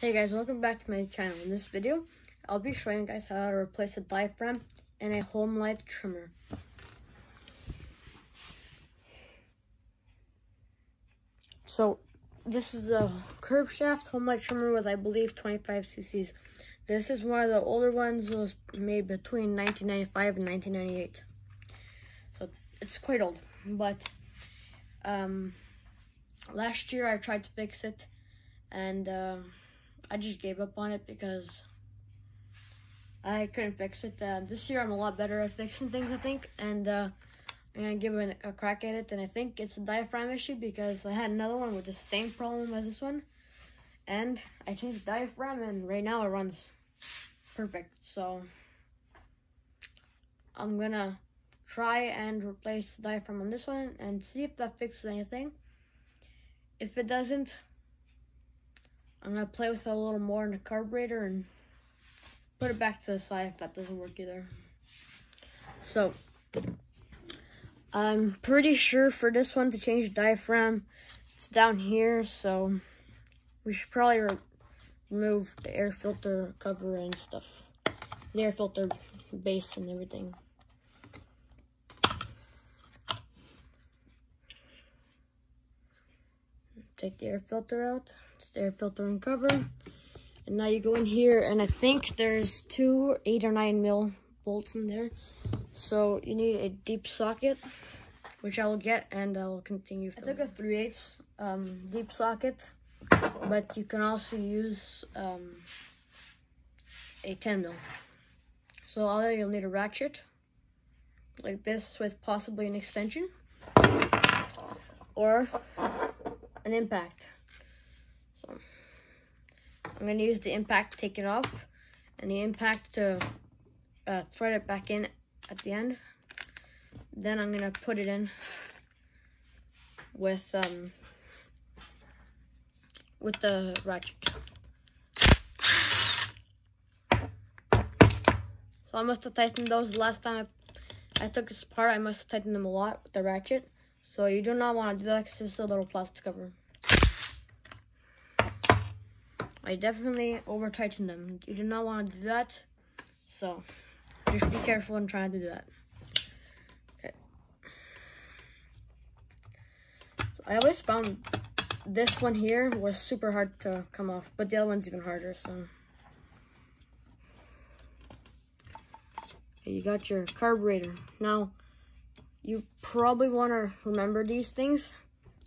Hey guys, welcome back to my channel. In this video, I'll be showing you guys how to replace a diaphragm and a Homelite trimmer. So, this is a curved shaft Homelite trimmer with, I believe, 25 cc's. This is one of the older ones. It was made between 1995 and 1998. So, it's quite old. But, last year I tried to fix it, and I just gave up on it because I couldn't fix it. This year I'm a lot better at fixing things, I think, and I'm gonna give it a crack at it. And I think it's a diaphragm issue because I had another one with the same problem as this one, and I changed the diaphragm, and right now it runs perfect. So I'm gonna try and replace the diaphragm on this one and see if that fixes anything. If it doesn't, I'm gonna play with it a little more in the carburetor and put it back to the side if that doesn't work either. So, I'm pretty sure for this one to change the diaphragm, it's down here, so we should probably remove the air filter cover and stuff. The air filter base and everything. Take the air filter out. The air filter and cover, and now you go in here, and I think there's two 8 or 9 mil bolts in there, so you need a deep socket, which I will get, and I will continue filming. I took a 3/8 deep socket, but you can also use a 10 mil. So all that, you'll need a ratchet like this with possibly an extension or an impact. I'm going to use the impact to take it off, and the impact to thread it back in at the end. Then I'm going to put it in with the ratchet. So I must have tightened those the last time I took this apart. I must have tightened them a lot with the ratchet. So you do not want to do that because it's a little plastic cover. I definitely over tightened them. You do not want to do that, so just be careful in trying to do that. Okay. So I always found this one here was super hard to come off, but the other one's even harder. So okay, you got your carburetor. Now you probably want to remember these things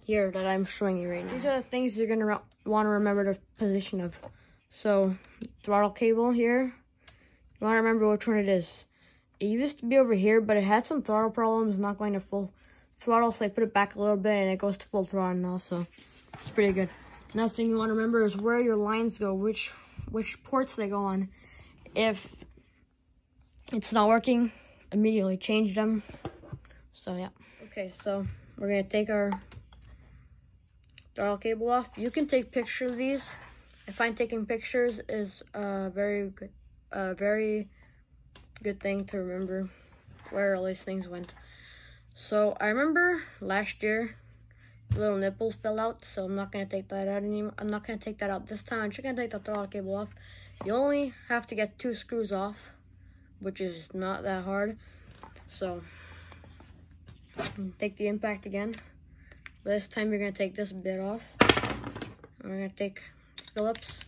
here that I'm showing you right now. These are the things you're gonna want to remember the position of. So, throttle cable here, you want to remember which one it is. It used to be over here, but it had some throttle problems, not going to full throttle, so I put it back a little bit and it goes to full throttle now, so it's pretty good. Another thing you want to remember is where your lines go, which ports they go on. If it's not working, immediately change them. So yeah. Okay, so we're gonna take our throttle cable off. You can take pictures of these. I find taking pictures is a very good thing to remember where all these things went. So I remember last year, the little nipple fell out, so I'm not gonna take that out anymore. I'm not gonna take that out this time. I'm just gonna take the throttle cable off. You only have to get 2 screws off, which is not that hard. So take the impact again. This time you're going to take this bit off. We're going to take Phillips.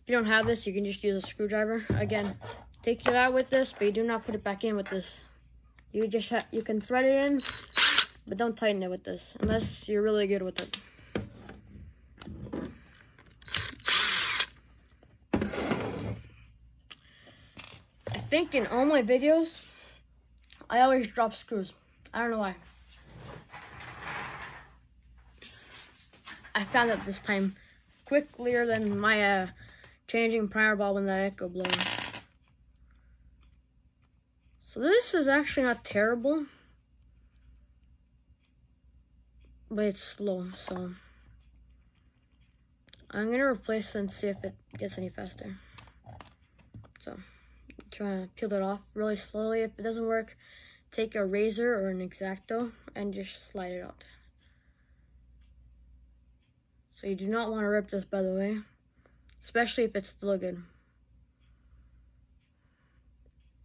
If you don't have this, you can just use a screwdriver. Again, take it out with this, but you do not put it back in with this. You can thread it in, but don't tighten it with this, unless you're really good with it. I think in all my videos, I always drop screws. I don't know why. I found it this time quicker than my changing primer bulb in that echo blower. So this is actually not terrible, but it's slow. So I'm gonna replace it and see if it gets any faster. So try to peel it off really slowly. If it doesn't work, take a razor or an X-Acto and just slide it out. So you do not want to rip this, by the way. especially if it's still good.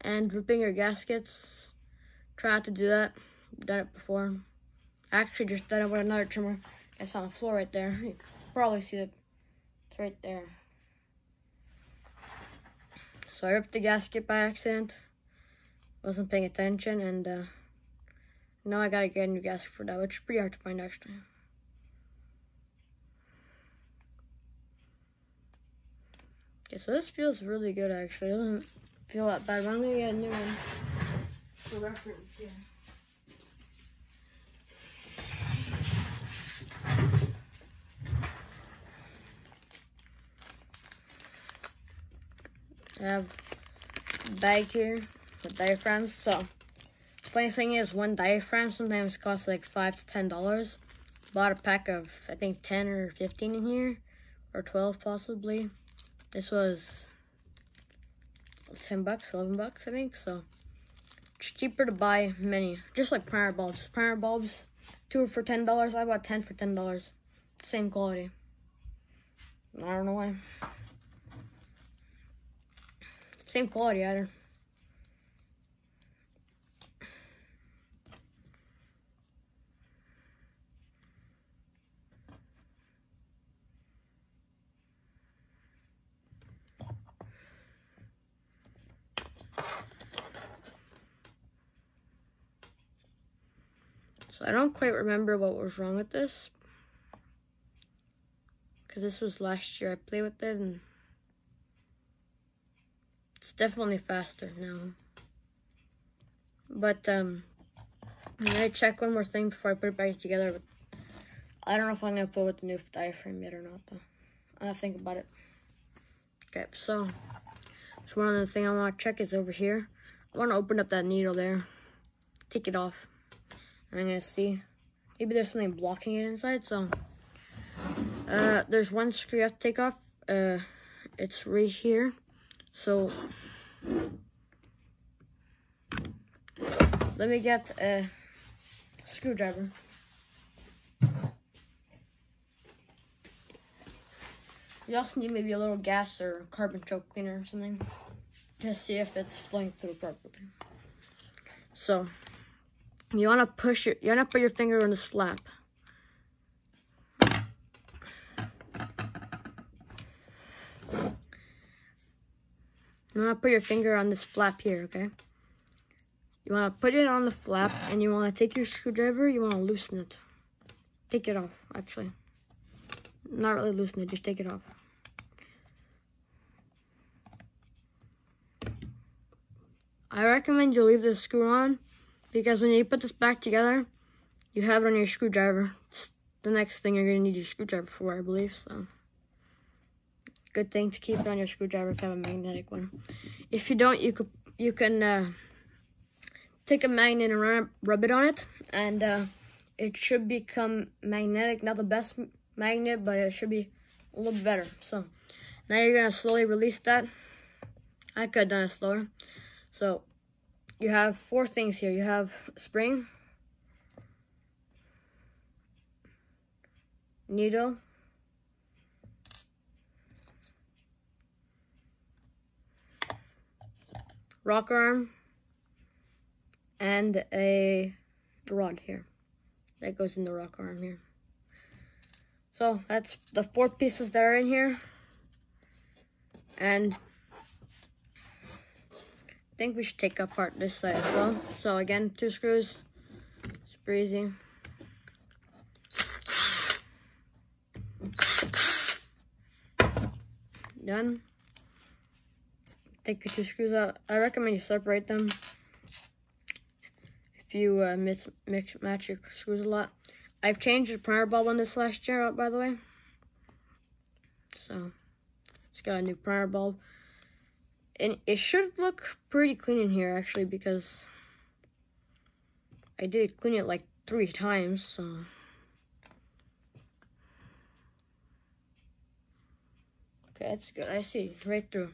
And ripping your gaskets, try not to do that. I've done it before. I actually just done it with another trimmer. It's on the floor right there. You can probably see it. It's right there. So I ripped the gasket by accident. Wasn't paying attention, and now I gotta get a new gasket for that, which is pretty hard to find actually. Okay, so this feels really good actually. It doesn't feel that bad, but I'm gonna get a new one for reference here. I have a bag here with diaphragms. So, the funny thing is, one diaphragm sometimes costs like $5 to $10. Bought a pack of, I think, 10 or 15 in here, or 12 possibly. This was 10 bucks, 11 bucks, I think. So, it's cheaper to buy many, just like primer bulbs. Primer bulbs, 2 for $10. I bought 10 for $10. Same quality. I don't know why. Same quality either. So I don't quite remember what was wrong with this, because this was last year I played with it, and it's definitely faster now. But I'm gonna check one more thing before I put it back together. But I don't know if I'm gonna put it with the new diaphragm yet or not, though. I have to think about it. Okay, so one other thing I want to check is over here. I want to open up that needle there, take it off, and I'm gonna see maybe there's something blocking it inside. So there's one screw you have to take off. It's right here. So let me get a screwdriver. You also need maybe a little gas or carbon choke cleaner or something to see if it's flowing through properly. So you wanna put your finger on this flap. You want to put your finger on this flap here, okay? You want to put it on the flap, and you want to take your screwdriver, you want to loosen it. Take it off, actually. Not really loosen it, just take it off. I recommend you leave this screw on, because when you put this back together, you have it on your screwdriver. It's the next thing you're going to need your screwdriver for, I believe, so. Good thing to keep it on your screwdriver if you have a magnetic one. If you don't, you can take a magnet and rub it on it, and it should become magnetic. Not the best magnet, but it should be a little better. So now you're gonna slowly release that. I could have done it slower. So you have 4 things here. You have a spring, needle, rocker arm, and a rod here that goes in the rocker arm here. So that's the 4 pieces that are in here, and I think we should take apart this side as well. So again, 2 screws, super easy. Done. Take your 2 screws out. I recommend you separate them if you match your screws a lot. I've changed the primer bulb on this last year, by the way. So it's got a new primer bulb, and it should look pretty clean in here actually, because I did clean it like 3 times. So okay, that's good. I see right through.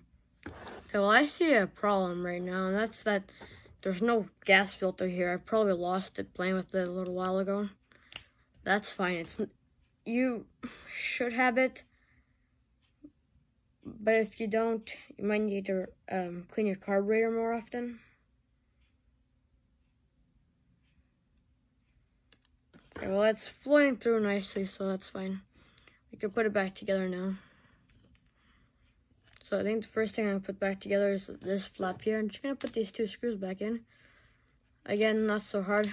Okay, well, I see a problem right now, and that's that there's no gas filter here. I probably lost it playing with it a little while ago. That's fine. You should have it But if you don't, you might need to clean your carburetor more often. Okay, well, it's flowing through nicely, so that's fine. We can put it back together now. So I think the first thing I'm gonna put back together is this flap here. I'm just gonna put these 2 screws back in. Again, not so hard.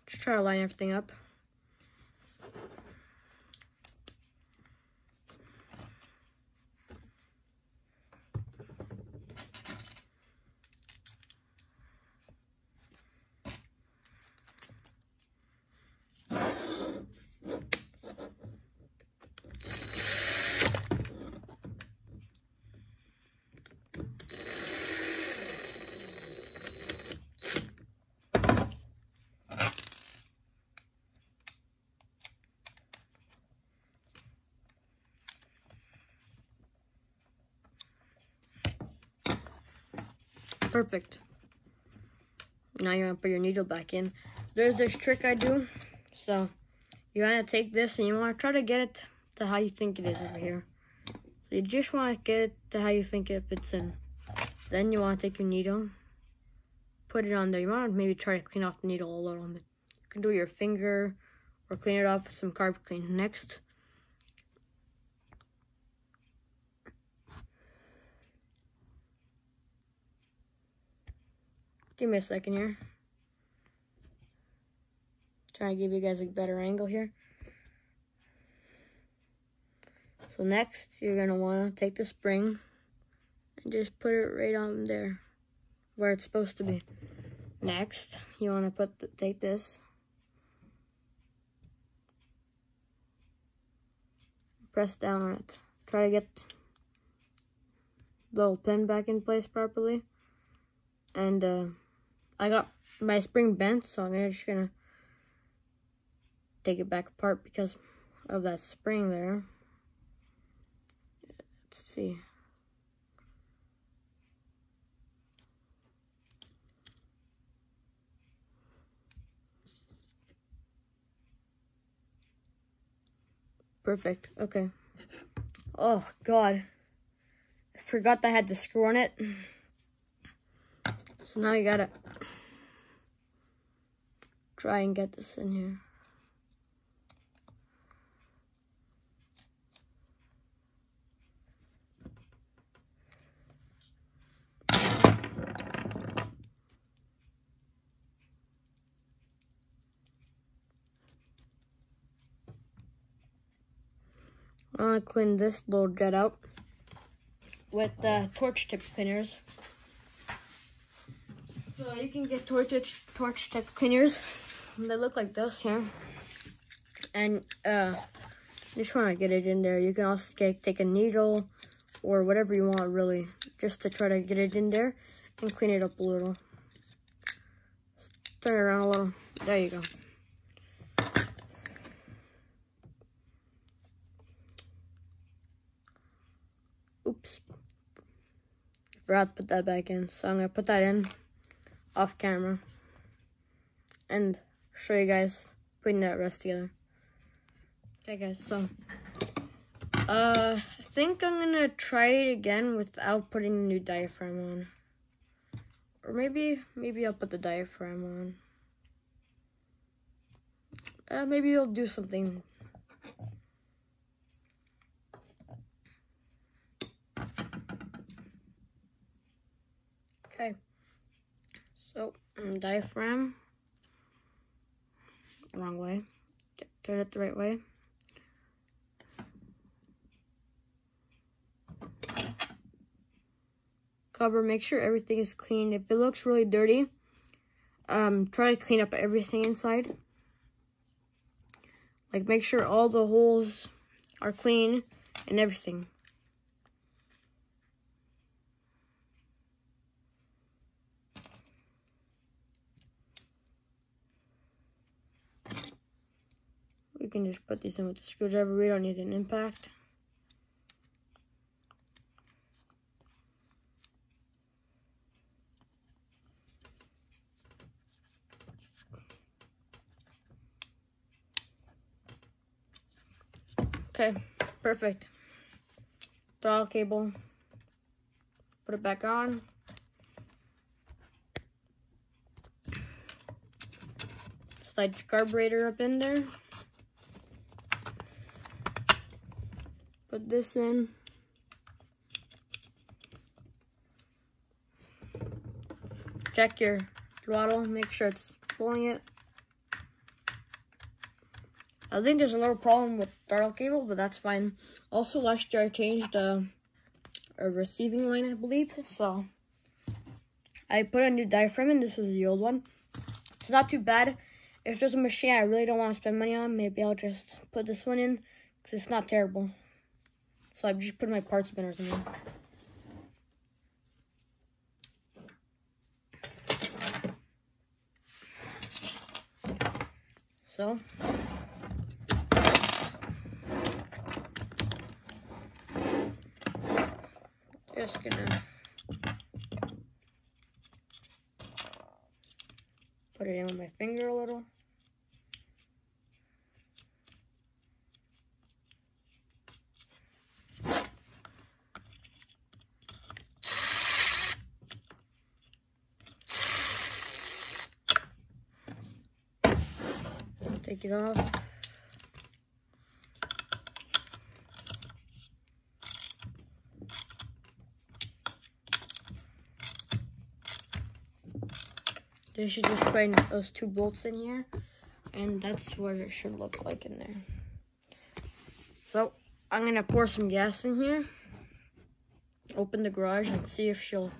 Just try to line everything up. Perfect. Now you're gonna put your needle back in. There's this trick I do. So you wanna take this and you wanna try to get it to how you think it is over here. So you just wanna get it to how you think it fits in. Then you wanna take your needle, put it on there. You wanna maybe try to clean off the needle a little bit. You can do it with your finger or clean it off with some carb clean. Next, give me a second here. Trying to give you guys a better angle here. So next, you're gonna wanna take the spring and just put it right on there where it's supposed to be. Next, you wanna take this, press down on it. Try to get the little pin back in place properly. And I got my spring bent, so I'm just gonna take it back apart because of that spring there. Let's see. Perfect. Okay. Oh God, I forgot that I had the screw on it. So now you gotta try and get this in here. I'm gonna clean this little jet out with the torch tip cleaners. So you can get torch tip cleaners. They look like this here. And just want to get it in there. You can also take a needle or whatever you want really, just to try to get it in there and clean it up a little. Turn it around a little. There you go. Oops. Forgot to put that back in. So I'm going to put that in off camera and show you guys putting that rest together. Okay guys, so I think I'm gonna try it again without putting a new diaphragm on. Or maybe I'll put the diaphragm on. Maybe I'll do something. Okay, so diaphragm, wrong way, turn it the right way. Cover, make sure everything is clean. If it looks really dirty, try to clean up everything inside. Like make sure all the holes are clean and everything. We can just put these in with the screwdriver. We don't need an impact. Okay, perfect. Throttle cable put it back on. Slide the carburetor up in there. Put this in. Check your throttle, make sure it's pulling it. I think there's a little problem with throttle cable, but that's fine. Also, last year I changed a receiving line, I believe. So I put a new diaphragm in. This is the old one. It's not too bad. If there's a machine I really don't want to spend money on, maybe I'll just put this one in because it's not terrible. So I'm just putting my parts spinners in there. So just gonna put it in with my finger a little. Take it off. They should just put those 2 bolts in here, and that's what it should look like in there. So I'm gonna pour some gas in here, open the garage, and see if she'll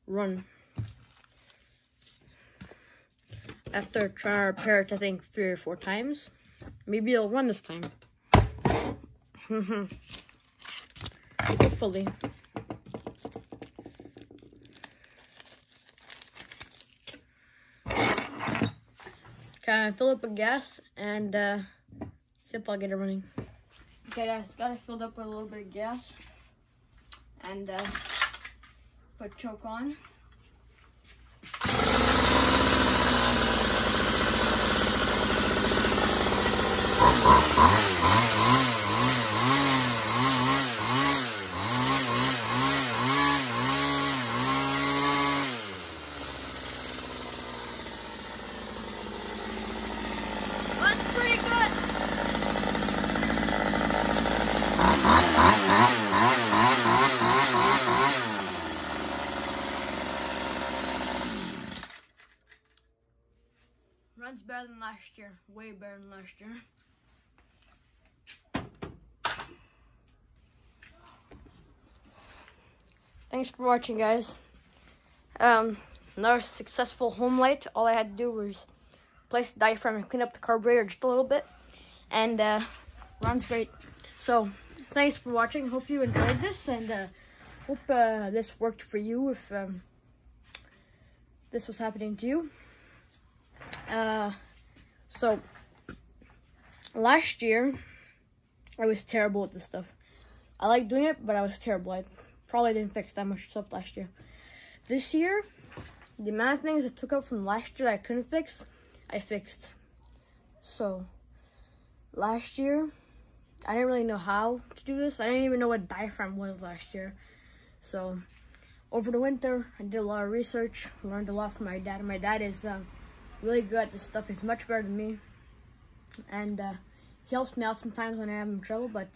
run. After trying to repair it, I think 3 or 4 times, maybe it'll run this time. Hopefully. Okay, fill up with gas and see if I'll get it running. Okay guys, got it filled up with a little bit of gas and put choke on. That's pretty good. Runs better than last year. Way better than last year. Thanks for watching, guys. Another successful Homelite. All I had to do was replace the diaphragm and clean up the carburetor just a little bit, and runs great. So thanks for watching. Hope you enjoyed this, and hope this worked for you if this was happening to you. So last year I was terrible with this stuff. I like doing it, but I was terrible. I probably didn't fix that much stuff last year. This year, the amount of things I took up from last year that I couldn't fix, I fixed. So last year, I didn't really know how to do this. I didn't even know what diaphragm was last year. So over the winter, I did a lot of research, learned a lot from my dad. My dad is really good at this stuff. He's much better than me. And he helps me out sometimes when I have trouble, but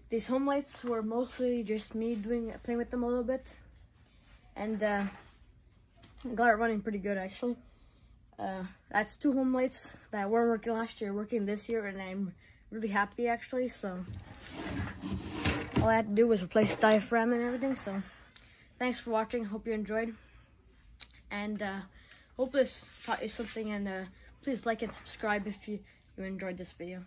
these Homelites were mostly just me playing with them a little bit, and got it running pretty good actually. That's 2 Homelites that weren't working last year, working this year, and I'm really happy actually. So all I had to do was replace the diaphragm and everything. So thanks for watching. Hope you enjoyed, and hope this taught you something. And please like and subscribe if you enjoyed this video.